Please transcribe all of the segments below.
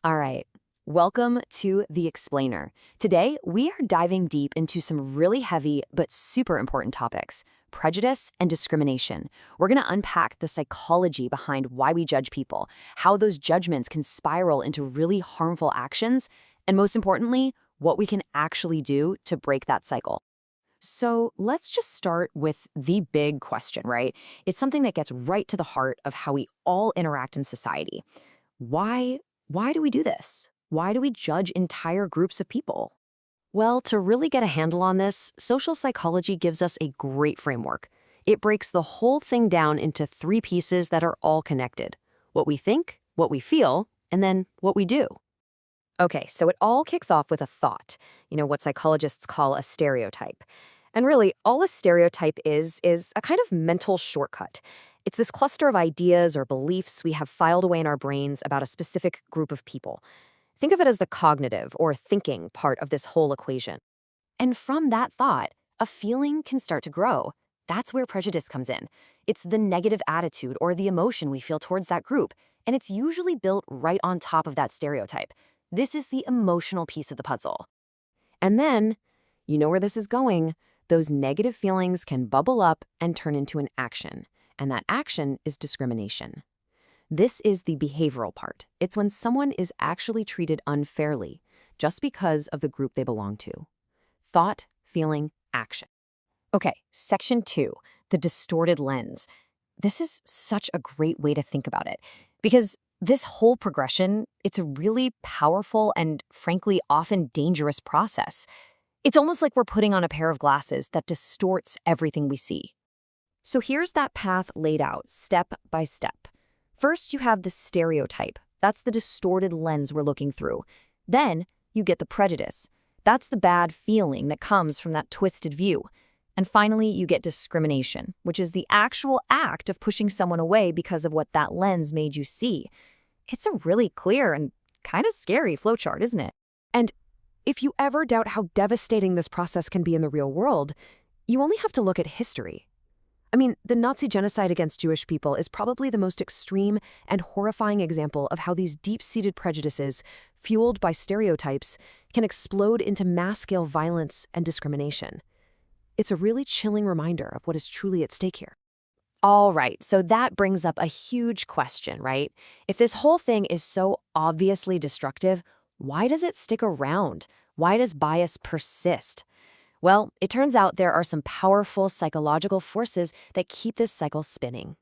All right. Welcome to The Explainer. Today, we are diving deep into some really heavy but super important topics: prejudice and discrimination. We're going to unpack the psychology behind why we judge people, how those judgments can spiral into really harmful actions, and most importantly, what we can actually do to break that cycle. So let's just start with the big question, right? It's something that gets right to the heart of how we all interact in society. Why why do we do this? Why do we judge entire groups of people? Well, to really get a handle on this, social psychology gives us a great framework. It breaks the whole thing down into three pieces that are all connected: what we think, what we feel, and then what we do. Okay, so it all kicks off with a thought, what psychologists call a stereotype. And really, all a stereotype is a kind of mental shortcut. It's this cluster of ideas or beliefs we have filed away in our brains about a specific group of people. Think of it as the cognitive or thinking part of this whole equation. And from that thought, a feeling can start to grow. That's where prejudice comes in. It's the negative attitude or the emotion we feel towards that group, and it's usually built right on top of that stereotype. This is the emotional piece of the puzzle. And then, you know where this is going. Those negative feelings can bubble up and turn into an action, and that action is discrimination. This is the behavioral part. It's when someone is actually treated unfairly just because of the group they belong to. Thought, feeling, action. Okay, section 2, the distorted lens. This is such a great way to think about it because this whole progression, it's a really powerful and frankly often dangerous process. It's almost like we're putting on a pair of glasses that distorts everything we see. So here's that path laid out, step by step. First, you have the stereotype. That's the distorted lens we're looking through. Then, you get the prejudice. That's the bad feeling that comes from that twisted view. And finally, you get discrimination, which is the actual act of pushing someone away because of what that lens made you see. It's a really clear and kind of scary flowchart, isn't it? And if you ever doubt how devastating this process can be in the real world, you only have to look at history. I mean, the Nazi genocide against Jewish people is probably the most extreme and horrifying example of how these deep-seated prejudices, fueled by stereotypes, can explode into mass-scale violence and discrimination. It's a really chilling reminder of what is truly at stake here. All right, so that brings up a huge question, right? If this whole thing is so obviously destructive, why does it stick around? Why does bias persist? Well, it turns out there are some powerful psychological forces that keep this cycle spinning.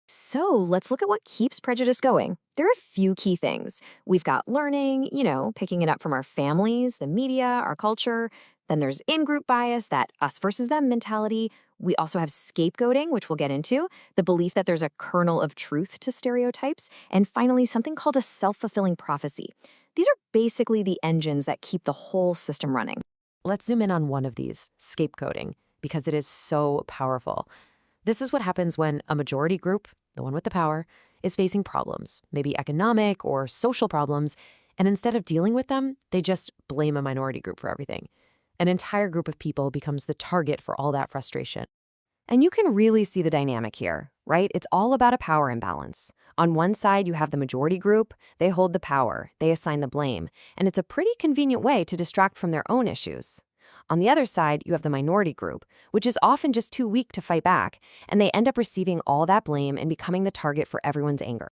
So let's look at what keeps prejudice going. There are a few key things. We've got learning, picking it up from our families, the media, our culture. Then there's in-group bias, that us versus them mentality. We also have scapegoating, which we'll get into, the belief that there's a kernel of truth to stereotypes. And finally, something called a self-fulfilling prophecy. These are basically the engines that keep the whole system running. Let's zoom in on one of these, scapegoating, because it is so powerful. This is what happens when a majority group, the one with the power, is facing problems, maybe economic or social problems, and instead of dealing with them, they just blame a minority group for everything. An entire group of people becomes the target for all that frustration. And you can really see the dynamic here, right? It's all about a power imbalance. On one side, you have the majority group. They hold the power. They assign the blame. And it's a pretty convenient way to distract from their own issues. On the other side, you have the minority group, which is often just too weak to fight back, and they end up receiving all that blame and becoming the target for everyone's anger.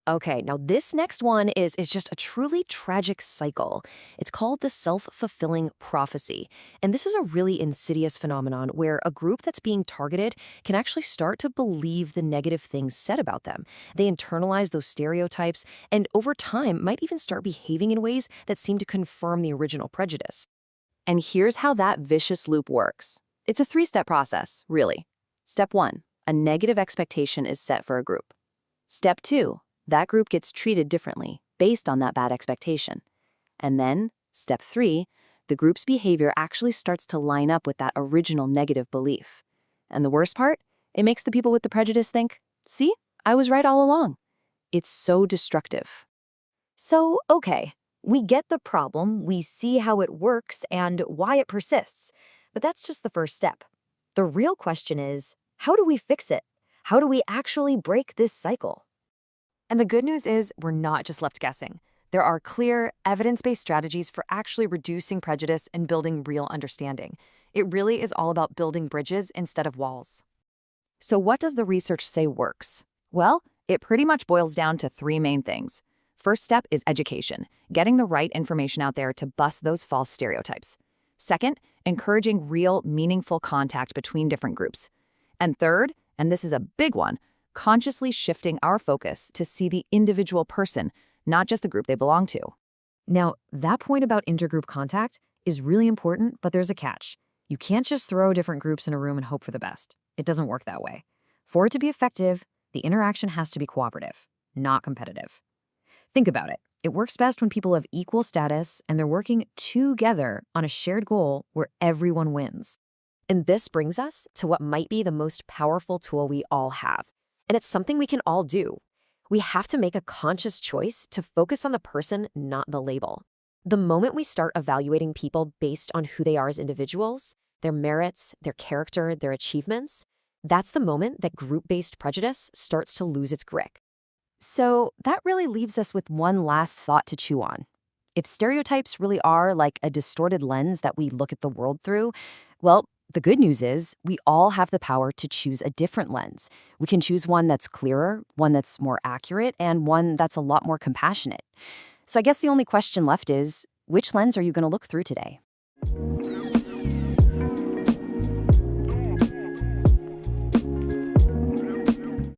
Okay, now this next one is just a truly tragic cycle. It's called the self-fulfilling prophecy. And this is a really insidious phenomenon where a group that's being targeted can actually start to believe the negative things said about them. They internalize those stereotypes and over time might even start behaving in ways that seem to confirm the original prejudice. And here's how that vicious loop works. It's a 3-step process, really. Step 1, a negative expectation is set for a group. Step 2, that group gets treated differently based on that bad expectation. And then, step 3, the group's behavior actually starts to line up with that original negative belief. And the worst part? It makes the people with the prejudice think, see, I was right all along. It's so destructive. So, okay, we get the problem, we see how it works and why it persists. But that's just the first step. The real question is, how do we fix it? How do we actually break this cycle? And the good news is we're not just left guessing. There are clear, evidence-based strategies for actually reducing prejudice and building real understanding. It really is all about building bridges instead of walls. So what does the research say works? Well, it pretty much boils down to three main things. First step is education, getting the right information out there to bust those false stereotypes. Second, encouraging real, meaningful contact between different groups. And third, and this is a big one, consciously shifting our focus to see the individual person, not just the group they belong to. Now, that point about intergroup contact is really important, but there's a catch. You can't just throw different groups in a room and hope for the best. It doesn't work that way. For it to be effective, the interaction has to be cooperative, not competitive. Think about it. It works best when people have equal status and they're working together on a shared goal where everyone wins. And this brings us to what might be the most powerful tool we all have. And it's something we can all do. We have to make a conscious choice to focus on the person, not the label. The moment we start evaluating people based on who they are as individuals, their merits, their character, their achievements, that's the moment that group-based prejudice starts to lose its grip. So that really leaves us with one last thought to chew on. If stereotypes really are like a distorted lens that we look at the world through, well, the good news is we all have the power to choose a different lens. We can choose one that's clearer, one that's more accurate, and one that's a lot more compassionate. So I guess the only question left is, which lens are you going to look through today?